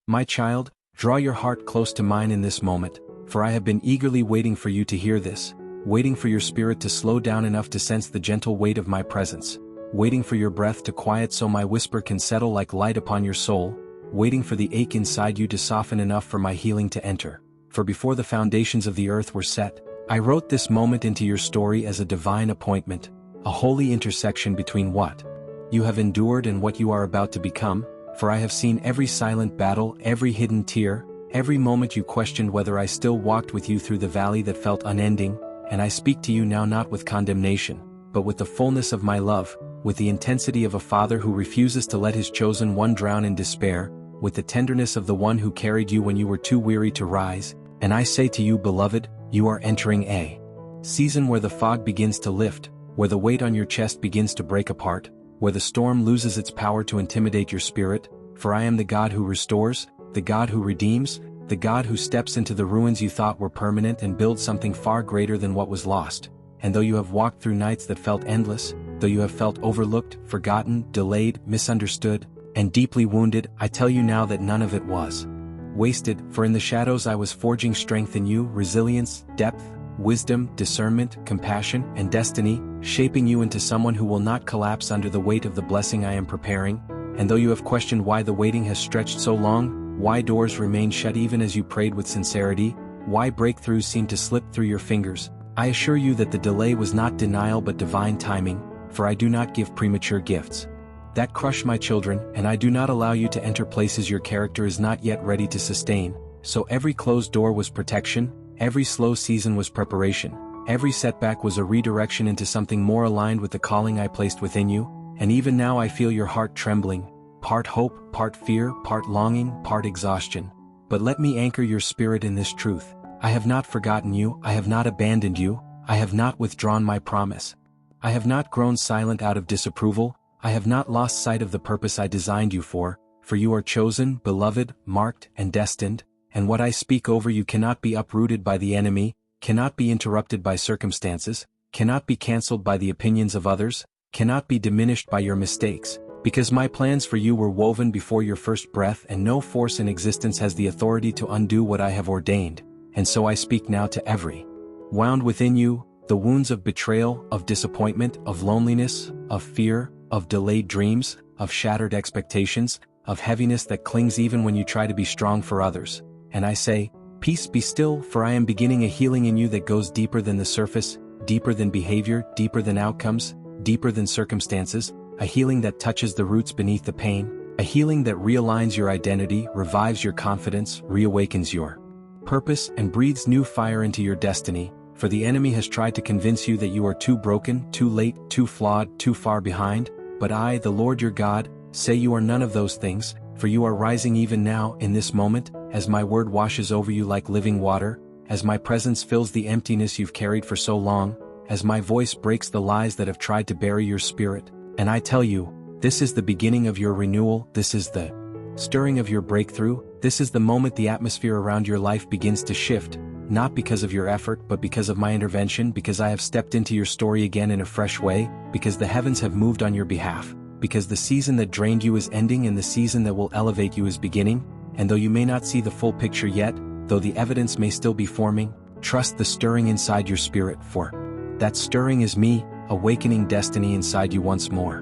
My child, draw your heart close to mine in this moment, for I have been eagerly waiting for you to hear this, waiting for your spirit to slow down enough to sense the gentle weight of my presence, waiting for your breath to quiet so my whisper can settle like light upon your soul, waiting for the ache inside you to soften enough for my healing to enter. For before the foundations of the earth were set, I wrote this moment into your story as a divine appointment, a holy intersection between what you have endured and what you are about to become, for I have seen every silent battle, every hidden tear, every moment you questioned whether I still walked with you through the valley that felt unending, and I speak to you now not with condemnation, but with the fullness of my love, with the intensity of a father who refuses to let his chosen one drown in despair, with the tenderness of the one who carried you when you were too weary to rise, and I say to you, beloved, you are entering a season where the fog begins to lift, where the weight on your chest begins to break apart, where the storm loses its power to intimidate your spirit, for I am the God who restores, the God who redeems, the God who steps into the ruins you thought were permanent and builds something far greater than what was lost. And though you have walked through nights that felt endless, though you have felt overlooked, forgotten, delayed, misunderstood, and deeply wounded, I tell you now that none of it was wasted, for in the shadows I was forging strength in you, resilience, depth, wisdom, discernment, compassion, and destiny, shaping you into someone who will not collapse under the weight of the blessing I am preparing. And though you have questioned why the waiting has stretched so long, why doors remain shut even as you prayed with sincerity, why breakthroughs seem to slip through your fingers, I assure you that the delay was not denial but divine timing, for I do not give premature gifts that crush my children, and I do not allow you to enter places your character is not yet ready to sustain. So every closed door was protection, every slow season was preparation, every setback was a redirection into something more aligned with the calling I placed within you, and even now I feel your heart trembling, part hope, part fear, part longing, part exhaustion. But let me anchor your spirit in this truth. I have not forgotten you, I have not abandoned you, I have not withdrawn my promise. I have not grown silent out of disapproval, I have not lost sight of the purpose I designed you for you are chosen, beloved, marked, and destined, and what I speak over you cannot be uprooted by the enemy, cannot be interrupted by circumstances, cannot be cancelled by the opinions of others, cannot be diminished by your mistakes, because my plans for you were woven before your first breath and no force in existence has the authority to undo what I have ordained, and so I speak now to every wound within you, the wounds of betrayal, of disappointment, of loneliness, of fear, of delayed dreams, of shattered expectations, of heaviness that clings even when you try to be strong for others. And I say, peace be still, for I am beginning a healing in you that goes deeper than the surface, deeper than behavior, deeper than outcomes, deeper than circumstances, a healing that touches the roots beneath the pain, a healing that realigns your identity, revives your confidence, reawakens your purpose, and breathes new fire into your destiny. For the enemy has tried to convince you that you are too broken, too late, too flawed, too far behind, but I, the Lord your God, say you are none of those things, for you are rising even now, in this moment, as my word washes over you like living water, as my presence fills the emptiness you've carried for so long, as my voice breaks the lies that have tried to bury your spirit, and I tell you, this is the beginning of your renewal, this is the stirring of your breakthrough, this is the moment the atmosphere around your life begins to shift, not because of your effort but because of my intervention, because I have stepped into your story again in a fresh way, because the heavens have moved on your behalf, because the season that drained you is ending and the season that will elevate you is beginning, and though you may not see the full picture yet, though the evidence may still be forming, trust the stirring inside your spirit, for that stirring is me, awakening destiny inside you once more.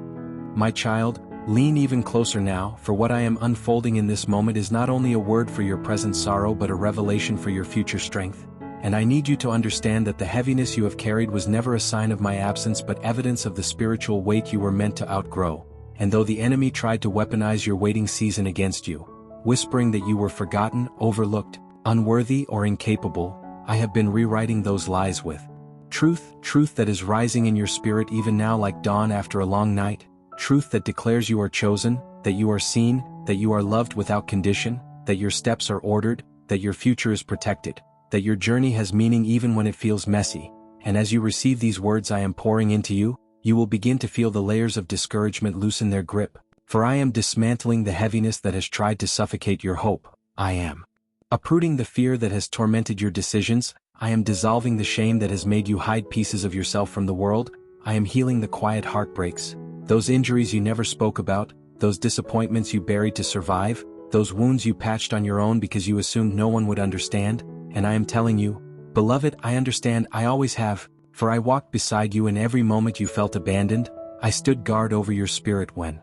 My child, lean even closer now, for what I am unfolding in this moment is not only a word for your present sorrow but a revelation for your future strength. And I need you to understand that the heaviness you have carried was never a sign of my absence but evidence of the spiritual weight you were meant to outgrow. And though the enemy tried to weaponize your waiting season against you, whispering that you were forgotten, overlooked, unworthy, or incapable, I have been rewriting those lies with truth that is rising in your spirit even now like dawn after a long night. Truth that declares you are chosen, that you are seen, that you are loved without condition, that your steps are ordered, that your future is protected, that your journey has meaning even when it feels messy. And as you receive these words I am pouring into you, you will begin to feel the layers of discouragement loosen their grip, for I am dismantling the heaviness that has tried to suffocate your hope. I am uprooting the fear that has tormented your decisions. I am dissolving the shame that has made you hide pieces of yourself from the world. I am healing the quiet heartbreaks, those injuries you never spoke about, those disappointments you buried to survive, those wounds you patched on your own because you assumed no one would understand, and I am telling you, beloved, I understand, I always have, for I walked beside you in every moment you felt abandoned. I stood guard over your spirit when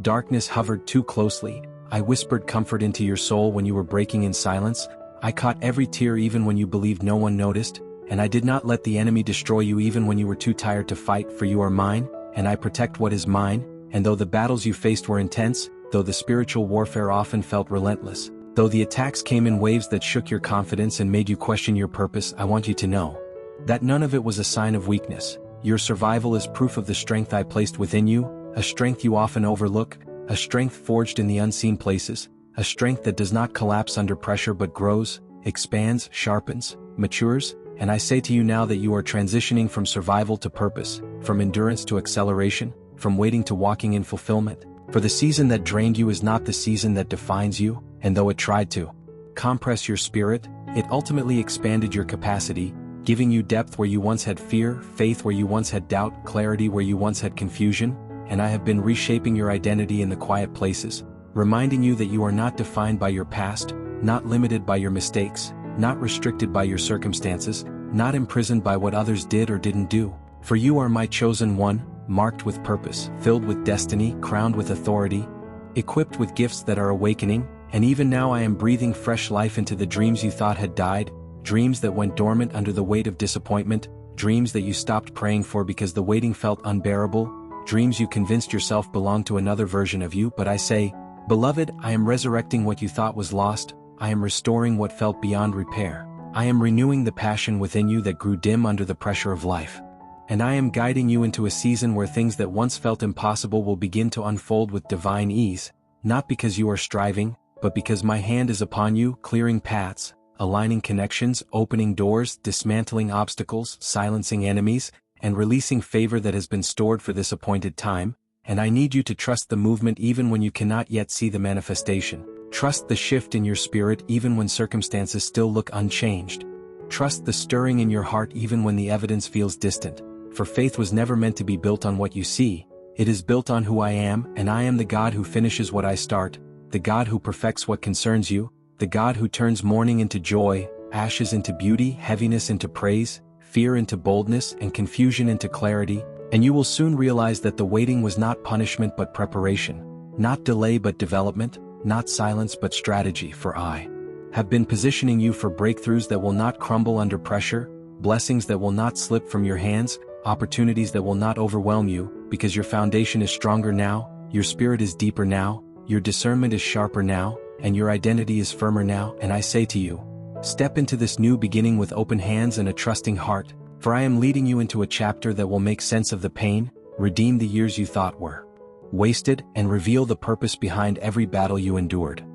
darkness hovered too closely. I whispered comfort into your soul when you were breaking in silence. I caught every tear even when you believed no one noticed, and I did not let the enemy destroy you even when you were too tired to fight, for you are mine, and I protect what is mine. And though the battles you faced were intense, though the spiritual warfare often felt relentless, though the attacks came in waves that shook your confidence and made you question your purpose, I want you to know that none of it was a sign of weakness. Your survival is proof of the strength I placed within you, a strength you often overlook, a strength forged in the unseen places, a strength that does not collapse under pressure but grows, expands, sharpens, matures. And I say to you now that you are transitioning from survival to purpose, from endurance to acceleration, from waiting to walking in fulfillment. For the season that drained you is not the season that defines you, and though it tried to compress your spirit, it ultimately expanded your capacity, giving you depth where you once had fear, faith where you once had doubt, clarity where you once had confusion. And I have been reshaping your identity in the quiet places, reminding you that you are not defined by your past, not limited by your mistakes, not restricted by your circumstances, not imprisoned by what others did or didn't do. For you are my chosen one, marked with purpose, filled with destiny, crowned with authority, equipped with gifts that are awakening, and even now I am breathing fresh life into the dreams you thought had died, dreams that went dormant under the weight of disappointment, dreams that you stopped praying for because the waiting felt unbearable, dreams you convinced yourself belonged to another version of you. But I say, beloved, I am resurrecting what you thought was lost, I am restoring what felt beyond repair, I am renewing the passion within you that grew dim under the pressure of life. And I am guiding you into a season where things that once felt impossible will begin to unfold with divine ease, not because you are striving, but because my hand is upon you, clearing paths, aligning connections, opening doors, dismantling obstacles, silencing enemies, and releasing favor that has been stored for this appointed time. And I need you to trust the movement even when you cannot yet see the manifestation. Trust the shift in your spirit even when circumstances still look unchanged. Trust the stirring in your heart even when the evidence feels distant. For faith was never meant to be built on what you see, it is built on who I am, and I am the God who finishes what I start, the God who perfects what concerns you, the God who turns mourning into joy, ashes into beauty, heaviness into praise, fear into boldness, and confusion into clarity. And you will soon realize that the waiting was not punishment but preparation, not delay but development, not silence but strategy. For I have been positioning you for breakthroughs that will not crumble under pressure, blessings that will not slip from your hands, opportunities that will not overwhelm you, because your foundation is stronger now, your spirit is deeper now, your discernment is sharper now, and your identity is firmer now. And I say to you, step into this new beginning with open hands and a trusting heart, for I am leading you into a chapter that will make sense of the pain, redeem the years you thought were wasted, and reveal the purpose behind every battle you endured.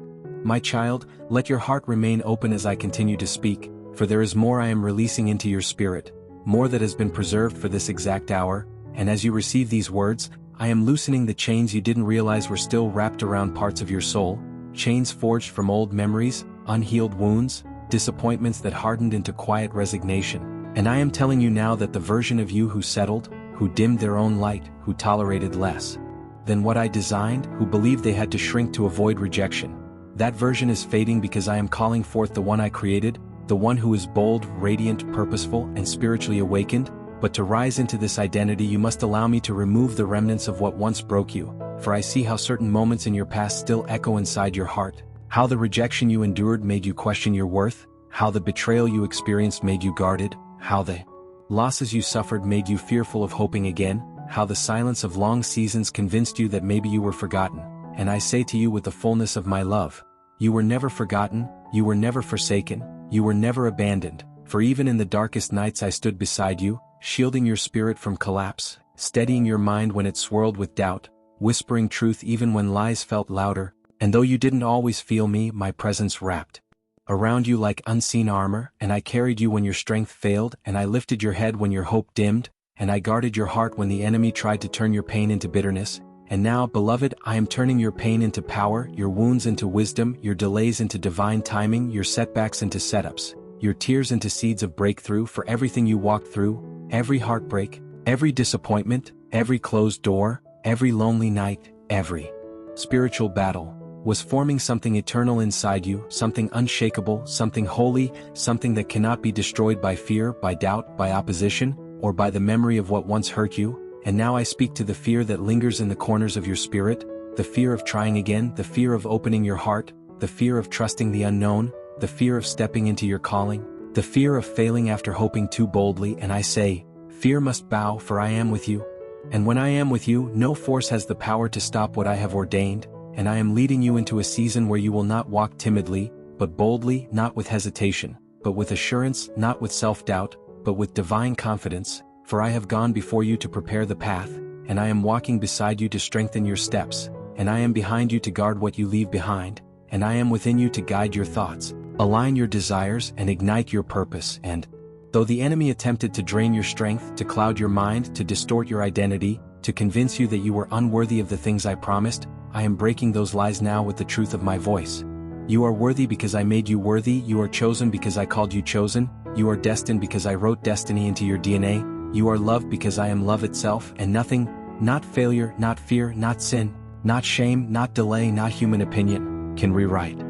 My child, let your heart remain open as I continue to speak, for there is more I am releasing into your spirit, more that has been preserved for this exact hour. And as you receive these words, I am loosening the chains you didn't realize were still wrapped around parts of your soul, chains forged from old memories, unhealed wounds, disappointments that hardened into quiet resignation. And I am telling you now that the version of you who settled, who dimmed their own light, who tolerated less than what I designed, who believed they had to shrink to avoid rejection, that version is fading because I am calling forth the one I created, the one who is bold, radiant, purposeful, and spiritually awakened. But to rise into this identity you must allow me to remove the remnants of what once broke you, for I see how certain moments in your past still echo inside your heart, how the rejection you endured made you question your worth, how the betrayal you experienced made you guarded, how the losses you suffered made you fearful of hoping again, how the silence of long seasons convinced you that maybe you were forgotten. And I say to you with the fullness of my love, you were never forgotten, you were never forsaken, you were never abandoned, for even in the darkest nights I stood beside you, shielding your spirit from collapse, steadying your mind when it swirled with doubt, whispering truth even when lies felt louder. And though you didn't always feel me, my presence wrapped around you like unseen armor, and I carried you when your strength failed, and I lifted your head when your hope dimmed, and I guarded your heart when the enemy tried to turn your pain into bitterness. And now, beloved, I am turning your pain into power, your wounds into wisdom, your delays into divine timing, your setbacks into setups, your tears into seeds of breakthrough. For everything you walked through, every heartbreak, every disappointment, every closed door, every lonely night, every spiritual battle, was forming something eternal inside you, something unshakable, something holy, something that cannot be destroyed by fear, by doubt, by opposition, or by the memory of what once hurt you. And now I speak to the fear that lingers in the corners of your spirit, the fear of trying again, the fear of opening your heart, the fear of trusting the unknown, the fear of stepping into your calling, the fear of failing after hoping too boldly. And I say, fear must bow, for I am with you. And when I am with you, no force has the power to stop what I have ordained, and I am leading you into a season where you will not walk timidly, but boldly, not with hesitation, but with assurance, not with self-doubt, but with divine confidence, for I have gone before you to prepare the path, and I am walking beside you to strengthen your steps, and I am behind you to guard what you leave behind, and I am within you to guide your thoughts, align your desires, and ignite your purpose. And though the enemy attempted to drain your strength, to cloud your mind, to distort your identity, to convince you that you were unworthy of the things I promised, I am breaking those lies now with the truth of my voice. You are worthy because I made you worthy, you are chosen because I called you chosen, you are destined because I wrote destiny into your DNA, you are loved because I am love itself, and nothing, not failure, not fear, not sin, not shame, not delay, not human opinion, can rewrite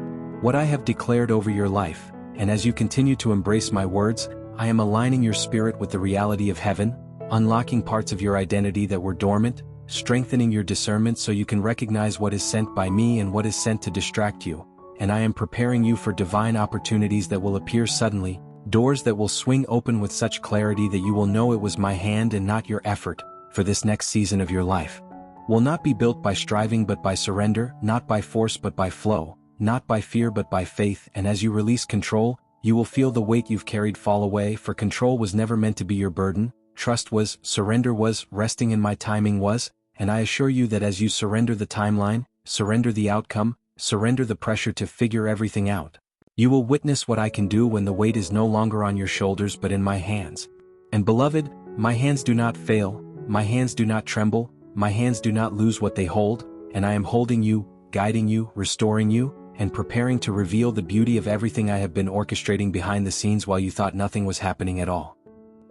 what I have declared over your life. And as you continue to embrace my words, I am aligning your spirit with the reality of heaven, unlocking parts of your identity that were dormant, strengthening your discernment so you can recognize what is sent by me and what is sent to distract you. And I am preparing you for divine opportunities that will appear suddenly, doors that will swing open with such clarity that you will know it was my hand and not your effort, for this next season of your life will not be built by striving but by surrender, not by force but by flow, not by fear but by faith. And as you release control, you will feel the weight you've carried fall away, for control was never meant to be your burden. Trust was, surrender was, resting in my timing was, and I assure you that as you surrender the timeline, surrender the outcome, surrender the pressure to figure everything out, you will witness what I can do when the weight is no longer on your shoulders but in my hands. And beloved, my hands do not fail, my hands do not tremble, my hands do not lose what they hold, and I am holding you, guiding you, restoring you, and preparing to reveal the beauty of everything I have been orchestrating behind the scenes while you thought nothing was happening at all.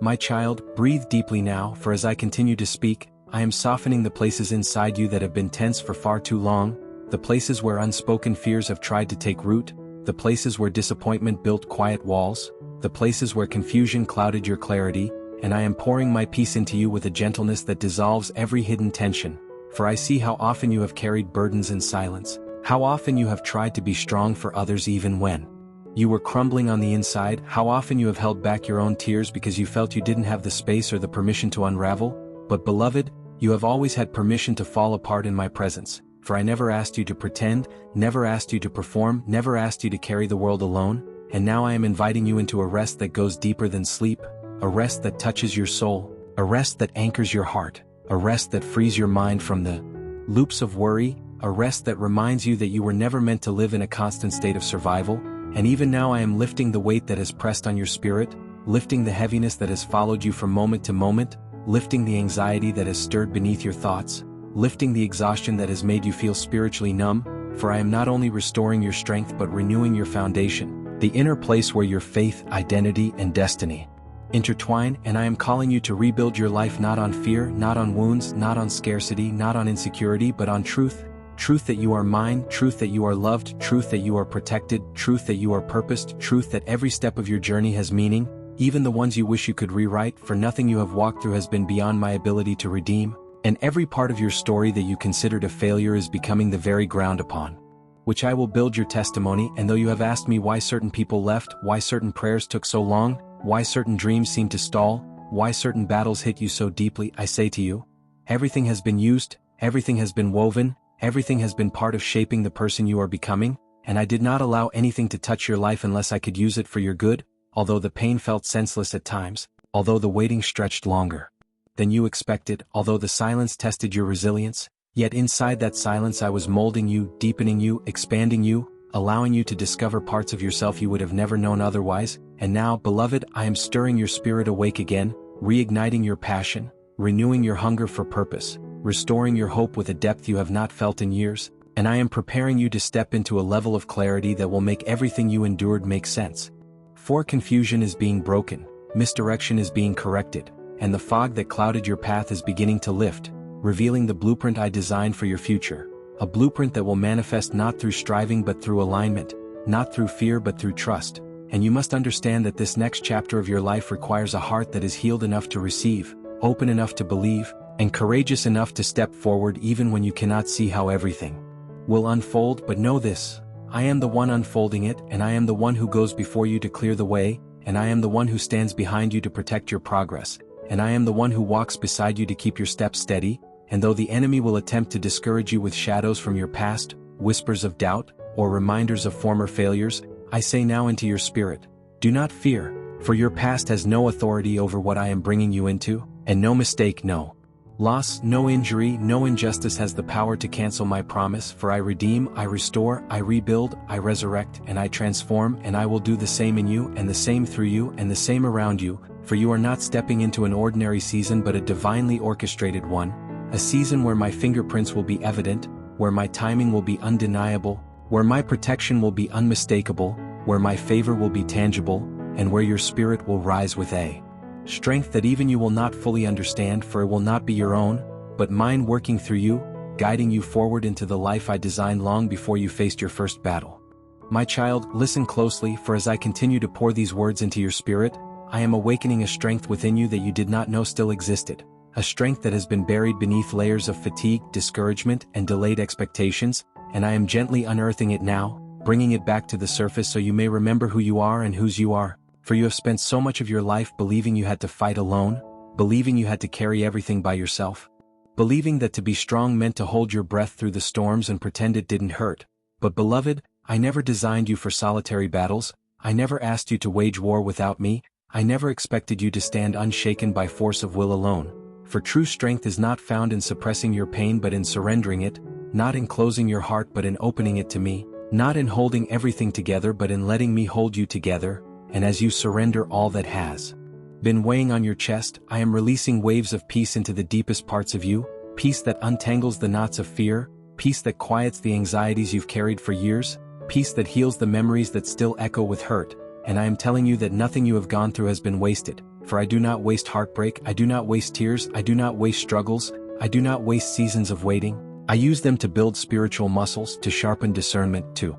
My child, breathe deeply now, for as I continue to speak, I am softening the places inside you that have been tense for far too long, the places where unspoken fears have tried to take root, the places where disappointment built quiet walls, the places where confusion clouded your clarity, and I am pouring my peace into you with a gentleness that dissolves every hidden tension, for I see how often you have carried burdens in silence, how often you have tried to be strong for others even when you were crumbling on the inside, how often you have held back your own tears because you felt you didn't have the space or the permission to unravel. But beloved, you have always had permission to fall apart in my presence, for I never asked you to pretend, never asked you to perform, never asked you to carry the world alone, and now I am inviting you into a rest that goes deeper than sleep, a rest that touches your soul, a rest that anchors your heart, a rest that frees your mind from the loops of worry, a rest that reminds you that you were never meant to live in a constant state of survival. And even now I am lifting the weight that has pressed on your spirit, lifting the heaviness that has followed you from moment to moment, lifting the anxiety that has stirred beneath your thoughts, lifting the exhaustion that has made you feel spiritually numb, for I am not only restoring your strength but renewing your foundation, the inner place where your faith, identity, and destiny intertwine, and I am calling you to rebuild your life not on fear, not on wounds, not on scarcity, not on insecurity, but on truth. Truth that you are mine, truth that you are loved, truth that you are protected, truth that you are purposed, truth that every step of your journey has meaning, even the ones you wish you could rewrite, for nothing you have walked through has been beyond my ability to redeem, and every part of your story that you considered a failure is becoming the very ground upon which I will build your testimony. And though you have asked me why certain people left, why certain prayers took so long, why certain dreams seemed to stall, why certain battles hit you so deeply, I say to you, everything has been used, everything has been woven, everything has been part of shaping the person you are becoming, and I did not allow anything to touch your life unless I could use it for your good, although the pain felt senseless at times, although the waiting stretched longer than you expected, although the silence tested your resilience, yet inside that silence I was molding you, deepening you, expanding you, allowing you to discover parts of yourself you would have never known otherwise. And now, beloved, I am stirring your spirit awake again, reigniting your passion, renewing your hunger for purpose, restoring your hope with a depth you have not felt in years, and I am preparing you to step into a level of clarity that will make everything you endured make sense. For confusion is being broken, misdirection is being corrected, and the fog that clouded your path is beginning to lift, revealing the blueprint I designed for your future, a blueprint that will manifest not through striving but through alignment, not through fear but through trust. And you must understand that this next chapter of your life requires a heart that is healed enough to receive, open enough to believe, and courageous enough to step forward even when you cannot see how everything will unfold. But know this: I am the one unfolding it, and I am the one who goes before you to clear the way, and I am the one who stands behind you to protect your progress, and I am the one who walks beside you to keep your steps steady. And though the enemy will attempt to discourage you with shadows from your past, whispers of doubt, or reminders of former failures, I say now into your spirit, do not fear, for your past has no authority over what I am bringing you into, and no mistake, no loss, no injury, no injustice has the power to cancel my promise. For I redeem, I restore, I rebuild, I resurrect, and I transform, and I will do the same in you, and the same through you, and the same around you. For you are not stepping into an ordinary season but a divinely orchestrated one, a season where my fingerprints will be evident, where my timing will be undeniable, where my protection will be unmistakable, where my favor will be tangible, and where your spirit will rise with a strength that even you will not fully understand, for it will not be your own, but mine, working through you, guiding you forward into the life I designed long before you faced your first battle. My child, listen closely, for as I continue to pour these words into your spirit, I am awakening a strength within you that you did not know still existed, a strength that has been buried beneath layers of fatigue, discouragement, and delayed expectations, and I am gently unearthing it now, bringing it back to the surface so you may remember who you are and whose you are. For you have spent so much of your life believing you had to fight alone, believing you had to carry everything by yourself, believing that to be strong meant to hold your breath through the storms and pretend it didn't hurt. But beloved, I never designed you for solitary battles, I never asked you to wage war without me, I never expected you to stand unshaken by force of will alone. For true strength is not found in suppressing your pain but in surrendering it, not in closing your heart but in opening it to me, not in holding everything together but in letting me hold you together. And as you surrender all that has been weighing on your chest, I am releasing waves of peace into the deepest parts of you, peace that untangles the knots of fear, peace that quiets the anxieties you've carried for years, peace that heals the memories that still echo with hurt. And I am telling you that nothing you have gone through has been wasted, for I do not waste heartbreak, I do not waste tears, I do not waste struggles, I do not waste seasons of waiting. I use them to build spiritual muscles, to sharpen discernment, to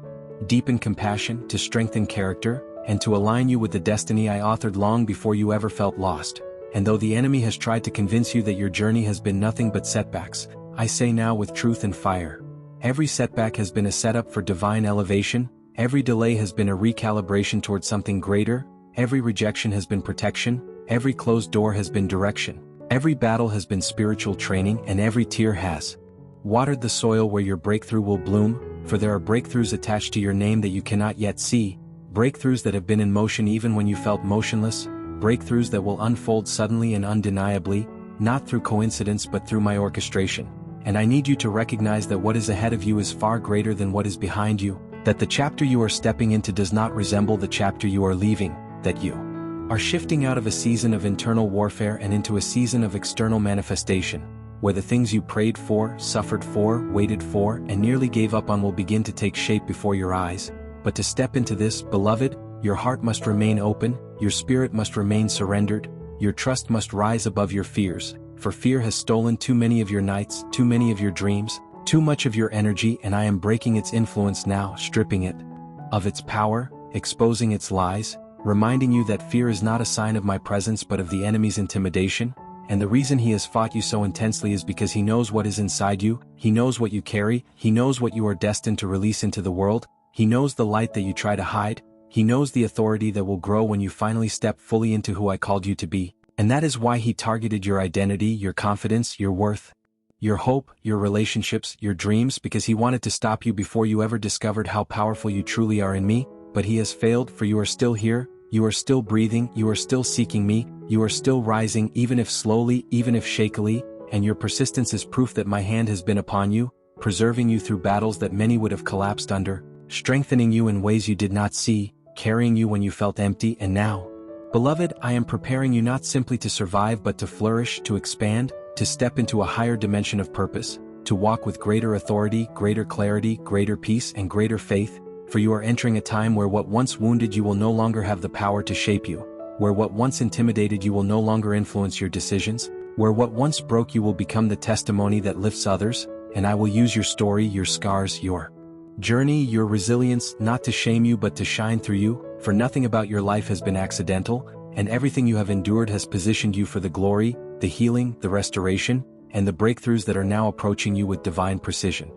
deepen compassion, to strengthen character, and to align you with the destiny I authored long before you ever felt lost. And though the enemy has tried to convince you that your journey has been nothing but setbacks, I say now with truth and fire, every setback has been a setup for divine elevation, every delay has been a recalibration towards something greater, every rejection has been protection, every closed door has been direction, every battle has been spiritual training, and every tear has watered the soil where your breakthrough will bloom. For there are breakthroughs attached to your name that you cannot yet see, breakthroughs that have been in motion even when you felt motionless, breakthroughs that will unfold suddenly and undeniably, not through coincidence but through my orchestration. And I need you to recognize that what is ahead of you is far greater than what is behind you, that the chapter you are stepping into does not resemble the chapter you are leaving, that you are shifting out of a season of internal warfare and into a season of external manifestation, where the things you prayed for, suffered for, waited for, and nearly gave up on will begin to take shape before your eyes. But to step into this, beloved, your heart must remain open, your spirit must remain surrendered, your trust must rise above your fears, for fear has stolen too many of your nights, too many of your dreams, too much of your energy, and I am breaking its influence now, stripping it of its power, exposing its lies, reminding you that fear is not a sign of my presence but of the enemy's intimidation. And the reason he has fought you so intensely is because he knows what is inside you, he knows what you carry, he knows what you are destined to release into the world. He knows the light that you try to hide, he knows the authority that will grow when you finally step fully into who I called you to be, and that is why he targeted your identity, your confidence, your worth, your hope, your relationships, your dreams, because he wanted to stop you before you ever discovered how powerful you truly are in me. But he has failed, for you are still here, you are still breathing, you are still seeking me, you are still rising, even if slowly, even if shakily, and your persistence is proof that my hand has been upon you, preserving you through battles that many would have collapsed under, strengthening you in ways you did not see, carrying you when you felt empty. And now, beloved, I am preparing you not simply to survive but to flourish, to expand, to step into a higher dimension of purpose, to walk with greater authority, greater clarity, greater peace, and greater faith. For you are entering a time where what once wounded you will no longer have the power to shape you, where what once intimidated you will no longer influence your decisions, where what once broke you will become the testimony that lifts others. and I will use your story, your scars, your journey, your resilience, not to shame you but to shine through you, for nothing about your life has been accidental, and everything you have endured has positioned you for the glory, the healing, the restoration, and the breakthroughs that are now approaching you with divine precision.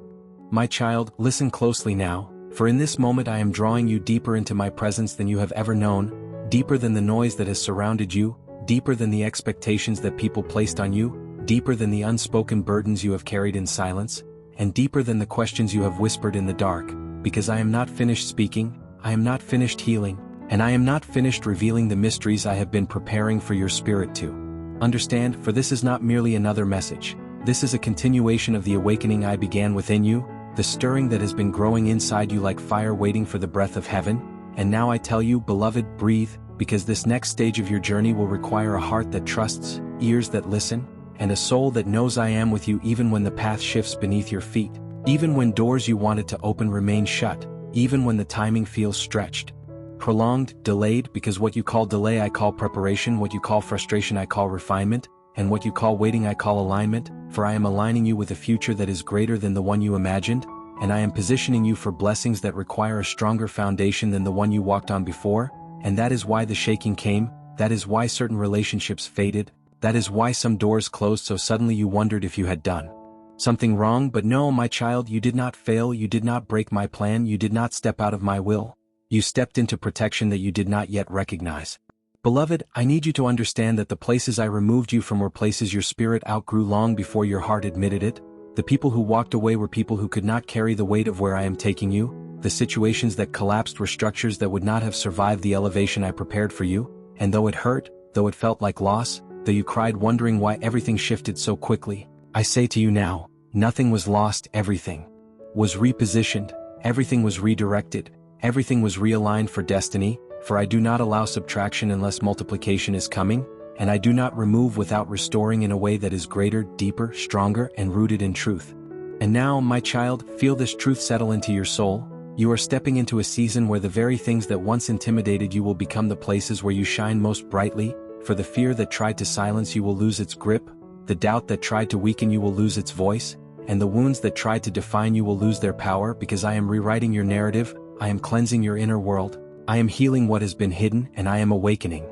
My child, listen closely now, for in this moment I am drawing you deeper into my presence than you have ever known, deeper than the noise that has surrounded you, deeper than the expectations that people placed on you, deeper than the unspoken burdens you have carried in silence, and deeper than the questions you have whispered in the dark, because I am not finished speaking, I am not finished healing, and I am not finished revealing the mysteries I have been preparing for your spirit to understand, for this is not merely another message, this is a continuation of the awakening I began within you, the stirring that has been growing inside you like fire waiting for the breath of heaven, and now I tell you, beloved, breathe, because this next stage of your journey will require a heart that trusts, ears that listen, and a soul that knows I am with you even when the path shifts beneath your feet, even when doors you wanted to open remain shut, even when the timing feels stretched, prolonged, delayed, because what you call delay I call preparation, what you call frustration I call refinement, and what you call waiting I call alignment, for I am aligning you with a future that is greater than the one you imagined, and I am positioning you for blessings that require a stronger foundation than the one you walked on before, and that is why the shaking came, that is why certain relationships faded, that is why some doors closed so suddenly you wondered if you had done something wrong. But no, my child, you did not fail, you did not break my plan, you did not step out of my will. You stepped into protection that you did not yet recognize. Beloved, I need you to understand that the places I removed you from were places your spirit outgrew long before your heart admitted it. The people who walked away were people who could not carry the weight of where I am taking you. The situations that collapsed were structures that would not have survived the elevation I prepared for you, and though it hurt, though it felt like loss, though you cried wondering why everything shifted so quickly, I say to you now, nothing was lost, everything was repositioned, everything was redirected, everything was realigned for destiny, for I do not allow subtraction unless multiplication is coming, and I do not remove without restoring in a way that is greater, deeper, stronger, and rooted in truth. And now, my child, feel this truth settle into your soul. You are stepping into a season where the very things that once intimidated you will become the places where you shine most brightly, for the fear that tried to silence you will lose its grip, the doubt that tried to weaken you will lose its voice, and the wounds that tried to define you will lose their power, because I am rewriting your narrative, I am cleansing your inner world, I am healing what has been hidden, and I am awakening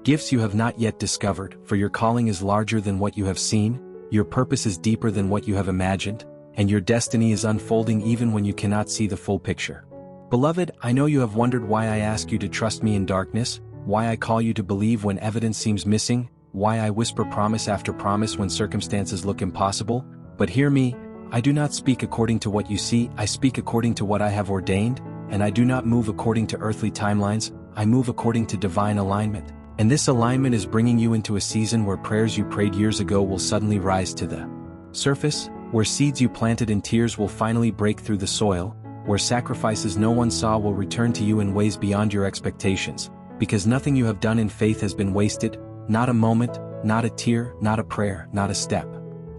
gifts you have not yet discovered, for your calling is larger than what you have seen, your purpose is deeper than what you have imagined, and your destiny is unfolding even when you cannot see the full picture. Beloved, I know you have wondered why I ask you to trust me in darkness, why I call you to believe when evidence seems missing, why I whisper promise after promise when circumstances look impossible, but hear me, I do not speak according to what you see, I speak according to what I have ordained, and I do not move according to earthly timelines, I move according to divine alignment. And this alignment is bringing you into a season where prayers you prayed years ago will suddenly rise to the surface, where seeds you planted in tears will finally break through the soil, where sacrifices no one saw will return to you in ways beyond your expectations, because nothing you have done in faith has been wasted, not a moment, not a tear, not a prayer, not a step.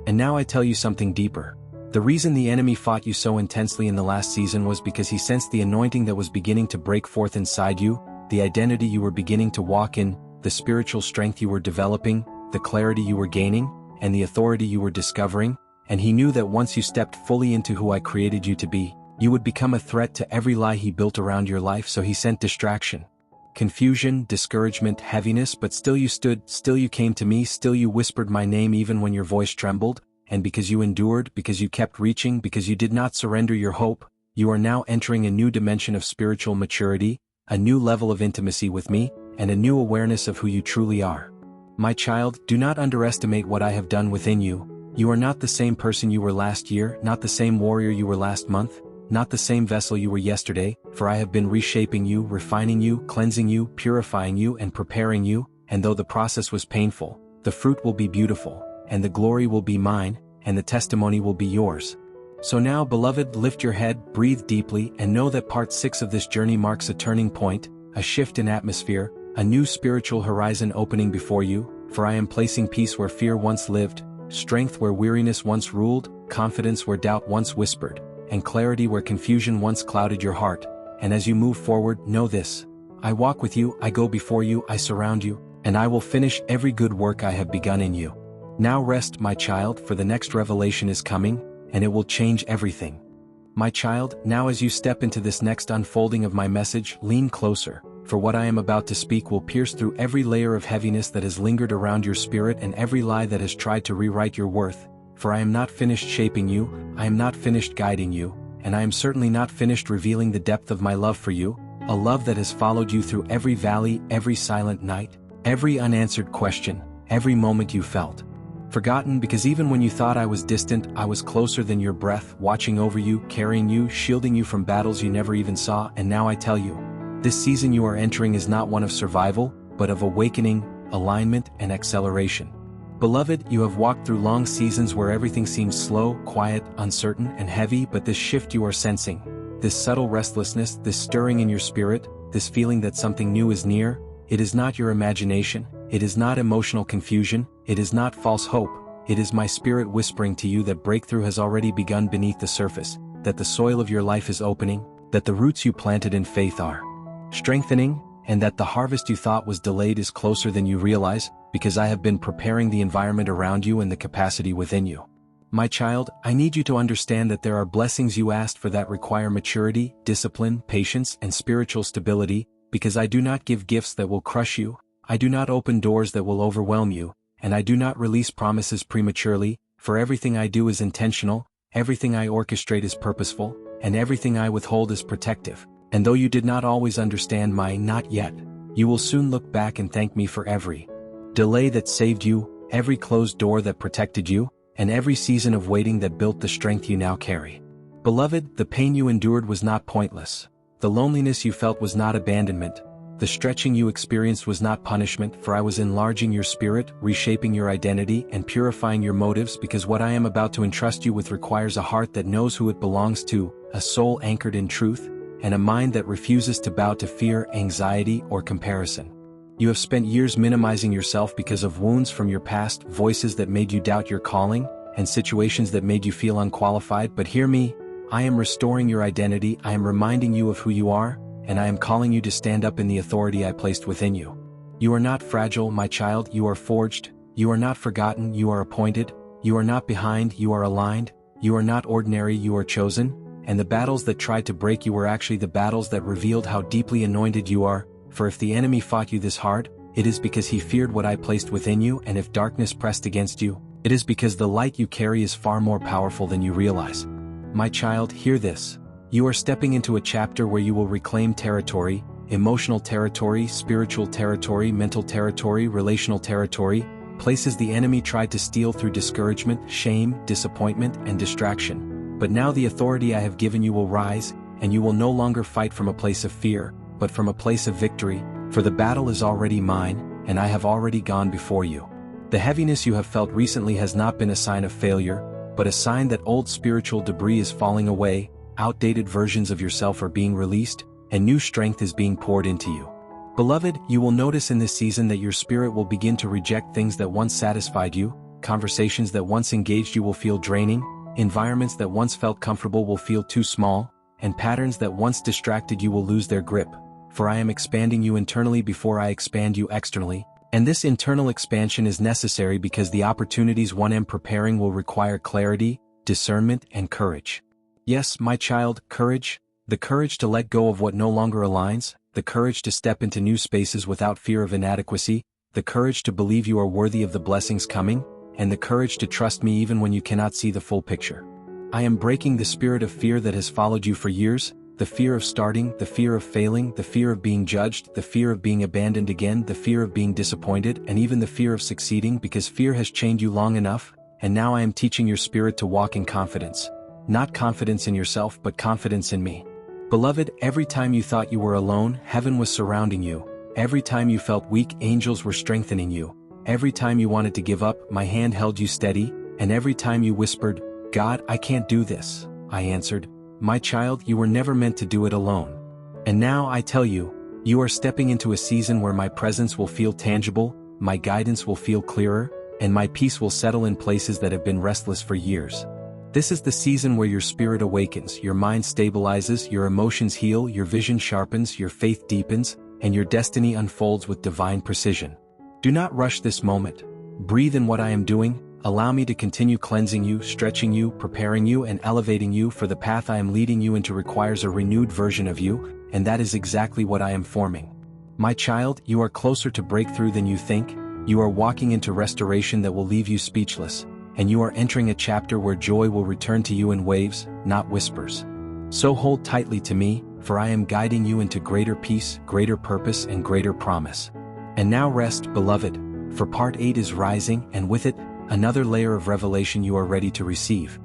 And now I tell you something deeper. The reason the enemy fought you so intensely in the last season was because he sensed the anointing that was beginning to break forth inside you, the identity you were beginning to walk in, the spiritual strength you were developing, the clarity you were gaining, and the authority you were discovering, and he knew that once you stepped fully into who I created you to be, you would become a threat to every lie he built around your life, so he sent distraction, confusion, discouragement, heaviness, but still you stood, still you came to me, still you whispered my name even when your voice trembled, and because you endured, because you kept reaching, because you did not surrender your hope, you are now entering a new dimension of spiritual maturity, a new level of intimacy with me, and a new awareness of who you truly are. My child, do not underestimate what I have done within you. You are not the same person you were last year, not the same warrior you were last month, not the same vessel you were yesterday, for I have been reshaping you, refining you, cleansing you, purifying you, and preparing you, and though the process was painful, the fruit will be beautiful, and the glory will be mine, and the testimony will be yours. So now, beloved, lift your head, breathe deeply, and know that part 6 of this journey marks a turning point, a shift in atmosphere, a new spiritual horizon opening before you, for I am placing peace where fear once lived, strength where weariness once ruled, confidence where doubt once whispered, and clarity where confusion once clouded your heart. And as you move forward, know this: I walk with you, I go before you, I surround you, and I will finish every good work I have begun in you. Now rest, my child, for the next revelation is coming, and it will change everything. My child, now as you step into this next unfolding of my message, lean closer, for what I am about to speak will pierce through every layer of heaviness that has lingered around your spirit and every lie that has tried to rewrite your worth. For I am not finished shaping you, I am not finished guiding you, and I am certainly not finished revealing the depth of my love for you, a love that has followed you through every valley, every silent night, every unanswered question, every moment you felt forgotten, because even when you thought I was distant, I was closer than your breath, watching over you, carrying you, shielding you from battles you never even saw. And now I tell you, this season you are entering is not one of survival, but of awakening, alignment, and acceleration. Beloved, you have walked through long seasons where everything seems slow, quiet, uncertain, and heavy, but this shift you are sensing, this subtle restlessness, this stirring in your spirit, this feeling that something new is near, it is not your imagination, it is not emotional confusion, it is not false hope, it is my spirit whispering to you that breakthrough has already begun beneath the surface, that the soil of your life is opening, that the roots you planted in faith are strengthening, and that the harvest you thought was delayed is closer than you realize, because I have been preparing the environment around you and the capacity within you. My child, I need you to understand that there are blessings you asked for that require maturity, discipline, patience, and spiritual stability, because I do not give gifts that will crush you, I do not open doors that will overwhelm you, and I do not release promises prematurely, for everything I do is intentional, everything I orchestrate is purposeful, and everything I withhold is protective. And though you did not always understand my "not yet," you will soon look back and thank me for every delay that saved you, every closed door that protected you, and every season of waiting that built the strength you now carry. Beloved, the pain you endured was not pointless. The loneliness you felt was not abandonment. The stretching you experienced was not punishment, for I was enlarging your spirit, reshaping your identity, and purifying your motives, because what I am about to entrust you with requires a heart that knows who it belongs to, a soul anchored in truth, and a mind that refuses to bow to fear, anxiety, or comparison. You have spent years minimizing yourself because of wounds from your past, voices that made you doubt your calling, and situations that made you feel unqualified, but hear me, I am restoring your identity, I am reminding you of who you are, and I am calling you to stand up in the authority I placed within you. You are not fragile, my child, you are forged, you are not forgotten, you are appointed, you are not behind, you are aligned, you are not ordinary, you are chosen, and the battles that tried to break you were actually the battles that revealed how deeply anointed you are, for if the enemy fought you this hard, it is because he feared what I placed within you, and if darkness pressed against you, it is because the light you carry is far more powerful than you realize. My child, hear this. You are stepping into a chapter where you will reclaim territory, emotional territory, spiritual territory, mental territory, relational territory, places the enemy tried to steal through discouragement, shame, disappointment, and distraction. But now the authority I have given you will rise, and you will no longer fight from a place of fear, but from a place of victory, for the battle is already mine, and I have already gone before you. The heaviness you have felt recently has not been a sign of failure, but a sign that old spiritual debris is falling away, outdated versions of yourself are being released, and new strength is being poured into you. Beloved, you will notice in this season that your spirit will begin to reject things that once satisfied you, conversations that once engaged you will feel draining, environments that once felt comfortable will feel too small, and patterns that once distracted you will lose their grip. For I am expanding you internally before I expand you externally, and this internal expansion is necessary because the opportunities one am preparing will require clarity, discernment, and courage. Yes, my child, courage, the courage to let go of what no longer aligns, the courage to step into new spaces without fear of inadequacy, the courage to believe you are worthy of the blessings coming, and the courage to trust me even when you cannot see the full picture. I am breaking the spirit of fear that has followed you for years, the fear of starting, the fear of failing, the fear of being judged, the fear of being abandoned again, the fear of being disappointed, and even the fear of succeeding, because fear has chained you long enough, and now I am teaching your spirit to walk in confidence. Not confidence in yourself, but confidence in me. Beloved, every time you thought you were alone, heaven was surrounding you. Every time you felt weak, angels were strengthening you. Every time you wanted to give up, my hand held you steady, and every time you whispered, "God, I can't do this," I answered, "My child, you were never meant to do it alone." And now I tell you, you are stepping into a season where my presence will feel tangible, my guidance will feel clearer, and my peace will settle in places that have been restless for years. This is the season where your spirit awakens, your mind stabilizes, your emotions heal, your vision sharpens, your faith deepens, and your destiny unfolds with divine precision. Do not rush this moment. Breathe in what I am doing, Allow me to continue cleansing you, stretching you, preparing you, and elevating you, for the path I am leading you into requires a renewed version of you, and that is exactly what I am forming. My child, you are closer to breakthrough than you think. You are walking into restoration that will leave you speechless, and you are entering a chapter where joy will return to you in waves, not whispers. So hold tightly to me, for I am guiding you into greater peace, greater purpose, and greater promise. And now rest, beloved, for part 8 is rising, and with it, another layer of revelation you are ready to receive.